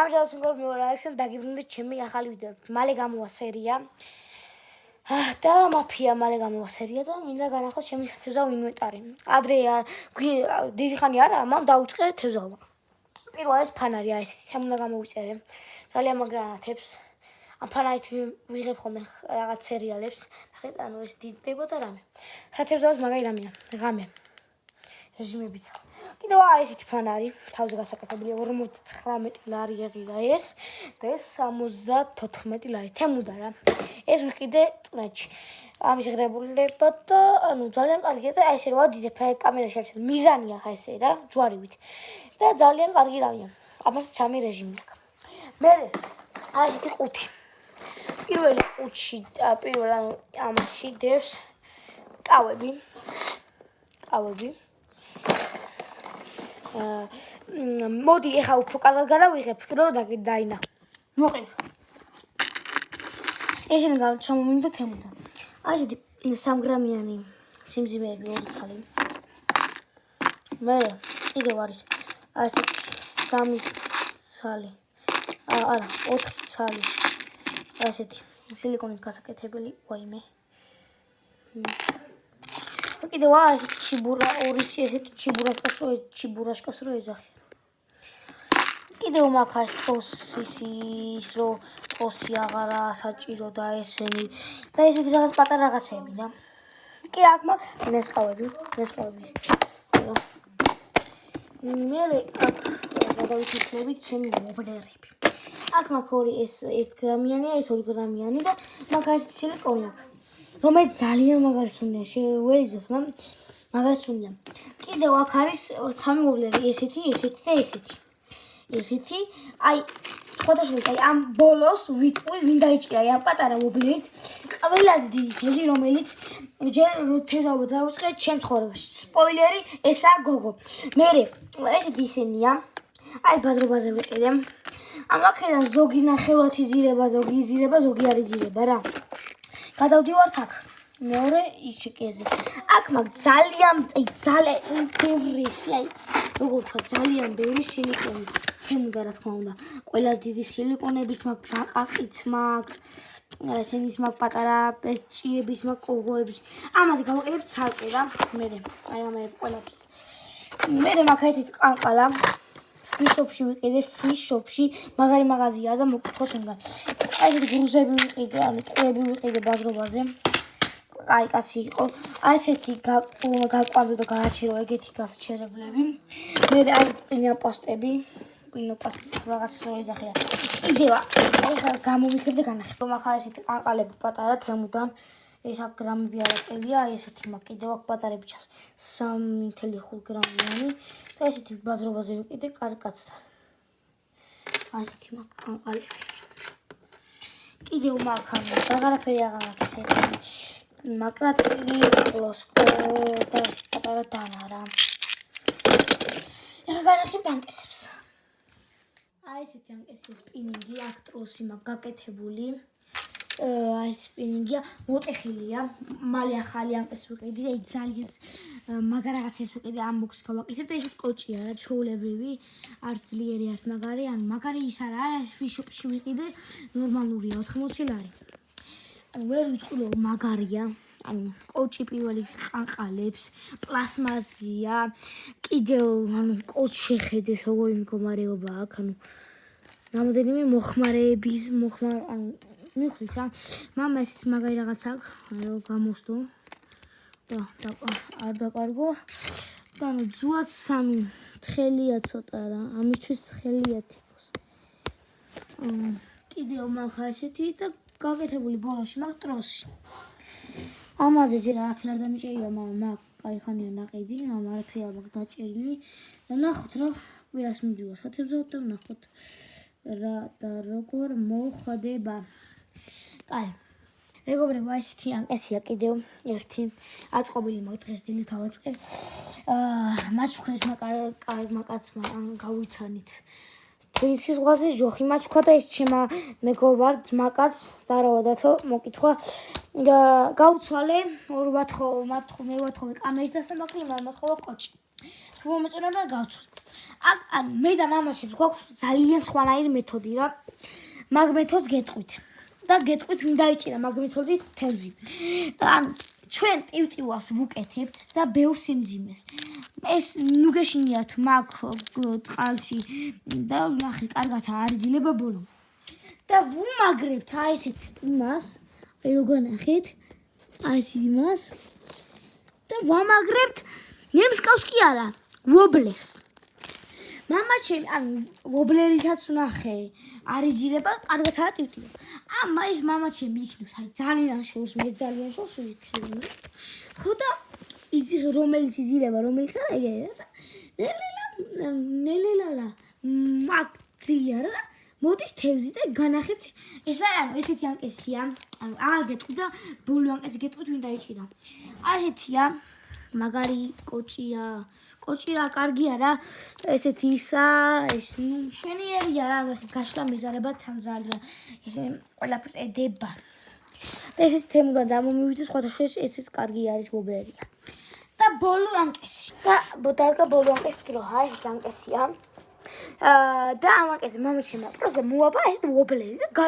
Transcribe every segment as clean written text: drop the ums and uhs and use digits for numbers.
ამჟამად ვიმგორ მეორე ალექსანდრე დაგიბრუნდით ჩემი ახალი ვიდეო. მალე გამოვა სერია. და მაფია მალე გამოვა სერია და მინდა განახოთ ჩემი თევზაო ინვენტარი. ადრე დიდი ხანი არა, მამ დაუწყე თევზაობა. პირველ ეს ფანარი არის ესეთი, თემ უნდა გამოვიწერე. ძალიან მაგრანათებს. ამ ფანარით ვიღებ ხოლმე რაღაც სერიალებს. ნახეთ, ანუ ეს დიდდება და რამე. თევზაოს მაგარი რამეა, ღამე. რეჟიმებიც. კიდევ ესეთი ფანარი, თავზე გასაკეთებული 59 ლარი ეღირა ეს და ეს 74 ლარი. თემუდა რა. ეს ვიყიდე წნეთში. ამის ღირებულება და ანუ ძალიან კარგია და აი ესე რა დიდებ კამერაში არის მიზანია ხა ესე რა, ჯვარივით. და ძალიან კარგი რამეა. ამას 3 რეჟიმი აქვს. მე აი ესეთი ყუთი. პირველ ანუ ამაში დევს კავები. მოდი ეხა უფრო კარგად გადავიღებ, რომ დაინახო. მოკლედ. ესენი ჩამომინდა თემუდა. აი ესეთი 3 გრამიანი სიმძიმეები 2 ცალი. მე კიდევ არის აი ესეთი 3 ცალი. არა, 4 ცალი. აი ესეთი სილიკონის გასაკეთებელი, ვაიმე. კიდევ ესეთი ჩიბურა, ორი ესეთი ჩიბურაშკას რო ეძახი. კიდევ მაგას ტოსის რო ტოსი აღარა საჭირო და ესენი და ესეთი რაღაც პატარა რაღაცები და კი აქ მაქვს ნესკავები. მე აქ გადავიქცევით ჩემი ვობლერები. აქ მაქვს ორი ეს 1 გრამიანი, ეს 2 გრამიანი და მაგას სილიკონი აქვს. რომელიც ძალიან მაგარი სუნია, შევეძოთ, მაგარი სუნია. კიდევ აქ არის 3 ვობლერი, ესეთი და ესეთი. ესეთი, აი, ხოდაშვილს, აი ამ ბოლოს ვიტყვი, ვინ დაიჭირა ამ პატარა ვობლერით. ყველაზე დიდი თევზი, რომელიც ჯერ თევზაობა დაუწყე ჩემ ცხოვრებაში. სპოილერი, ესაა გოგო. მე ესეთი ისენია. აი ბაზრობაზე ვიყიდე. ამაკედან ზოგი ნახევრად იზირება, ზოგი იზირება, ზოგი არ იზირება რა. გადავდივართ აქ. მეორე ის ჩეკეზე. აქ მაქვს ძალიან ბევრი, აი, როგორ თქვა, ძალიან ბევრი სილიკონი. თემუდა რა თქმა უნდა. ყველას დიდი სილიკონებიც მაქვს, ბაყაყიც მაქვს. ესენის მაქვს პატარა ჭიების მაქვს, კოღოების. ამაზე გავყიდებ ცალკე რა. მე აი ამაებ ყველაფერს. მე მაქვს ესეთი ყანყალა. ფიშოპში ვიყიდე, ფიშოპში მაგარი მაღაზია და მოკითხო შემდგარ. აი ესეთი გრუზები ვიყიდე, ანუ ტყუები ვიყიდე ბაზრობაზე. აი კაცი იყო. აი ესეთი გაყვანძო და გააჩერო ეგეთი გასჩერებლები. მე აი პინოპასტები, რაღაც ეძახია. კიდევ ეხლა გამოვიხებ და განახებ. მაგა ესეთი ყანყალები პატარა თემუდან. ეს აქ გრამები არა წელია, აი ესეთი მაქვს კიდევ აქ პატარები ჩას. 3.5 გრამიანი და ესეთი ბაზრობაზე ვიყიდე კარგაცთან. აი ესეთი მაქვს ყანყალები. კიდევ მაქვს აღარაფერი აღარ აქვს ესეთი. მაკრატილი, კლოსკო და პატარა დანა რა. ეხლა განახებ დანკესებს. აი ესეთი ანკესი სპინინგი, აქ ტროსი მაქვს გაკეთებული. აი სპინინგია, მოტეხილია, მალე ახალი ანკესი ვიყიდი, აი ძალიან მაგარ რაღაცებს ვიყიდი, ამბოქს გავაკეთებ და ესეთი კოჭია რა, ჩვეულებრივი, არც ძლიერი არც მაგარი, ანუ მაგარი ის არა, ეს ფიშოპში ვიყიდე, ნორმალურია 80 ლარი. ანუ ვერ ვიტყვი რომ მაგარია, ანუ კოჭი პირველი ყანყალებს, პლასმაზია, კიდევ ანუ კოჭი შეხედეს როგორი მდგომარეობა აქვს, ანუ რამოდენიმე მოხმარების, ანუ მიხდით რა, მამა ესეთი მაგარი რაღაც აქვს, გამოსდო და არ დაკარგო და ანუ ძუად 3 თხელია ცოტა რა, ამისთვის თხელია თითქოს. კიდევ მაქვს ესეთი და გაკეთებული ბოლოში მაქვს ტროსი. ამაზე ჯერ არაფერი არ დამიჭერია, მაგრამ კაიხანია ნაყიდი, არაფერი არ მაქვს დაჭერილი და ნახოთ რა, კვირას მიდივა სათევზაოდ და ნახოთ რა და როგორ მოხდება. აი, მეგობრებო, ესეთი ანკესია კიდევ ერთი. აწყობილი მაქვს დღეს დილით ავაწყე. მაჩუქა ერთმა კარგმა კაცმა გავიცანით. თბილისის ზღვაზე ჯოხი მაჩუქა და ეს ჩემა მეგობარ ძმაკაც დარავადათო მოკითხვა. გავცვალე, მე ვათხოვე კამერის დასამართი, იმან მოთხოვა კოჭი. თუ მომეწონება გავცვალე. ან მე და მამაშენს გვაქვს ძალიან სხვანაირი მეთოდი რა. მაგ მეთოდს გეტყვით. და გეტყვით ვინ დაიჭირა მაგ მეთოდით თევზი. ან ჩვენ ტივტივას ვუკეთებთ და ბევრ სიმძიმეს. ეს ნუ გეშინიათ მაგ წყალში და ნახე, კარგად არიძილება ბოლო. და ვუმაგრებთ აი ესეთ იმას, აი როგორ ნახეთ, აი ეს იმას და ვამაგრებთ ნემსკავს კი არა, ვობლერს. მამაჩემი ან ვობლერითაც ნახე, არიძილება, კარგადაა ტივტივა. ამა ეს მამაჩემი იქნებს, აი ძალიან შორს, მე ძალიან შორს ვიქნები. ხო და ის რომელიც იზილება, რომელიც არა, ნელელა მაგდია რა. მოდის თევზი და განახებთ. ესა ანუ ესეთი ანკესია. ანუ აღარ გეტყვით და ბოლო ანკესი გეტყვით ვინ დაიჭირა. აი ესეთია. მაგარი კოჭია. კოჭი რა კარგია რა. ესეთი ისა, ეს მშვენიერია რა, გაშლა მეზარება თან ძალიან. ესე ყველაფერს ედება. და ესეც თემიდან დამომივიდეს, სხვათა შორის ესეც კარგი არის ვობლერია. და ბოლო ანკესი. და დარგა ბოლო ანკესი დრო, აი ეს ანკესია. და ამ ანკეზე მამაჩემი პროსტა მოაბა ეს ვობლერი და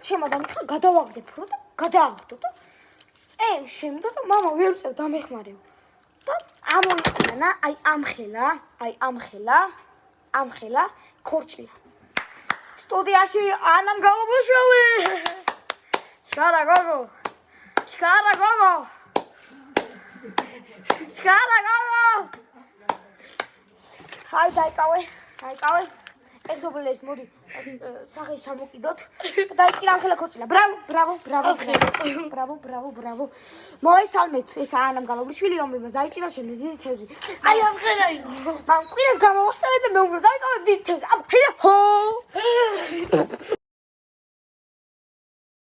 ჩემადან ხა გადავაგდებ რო და გადააგდო და წევს შემდეგ მამა ვერ წევ დამეხმარეო. და ამოიყანა აი ამ ხელა ქორჭილა. სტუდიაში ანამ გალობუშვილი. შკარა გოგო. Hai, დაიკავე. ეს ვობლერის მოდი სახე ჩამოკიდოთ. დაიჭირა ამ ხელა ქორჭილა. ბრავო. მოესალმეთ, ეს ანამ გალობუშვილი, რომელმაც დაიჭირა შენი დიდი თევზი. აი ამ ხელა იყო. მან კვირას გამოვახსენე და მეუბნე დაიკავე დიდი თევზი. აბა, ჰედა ჰო.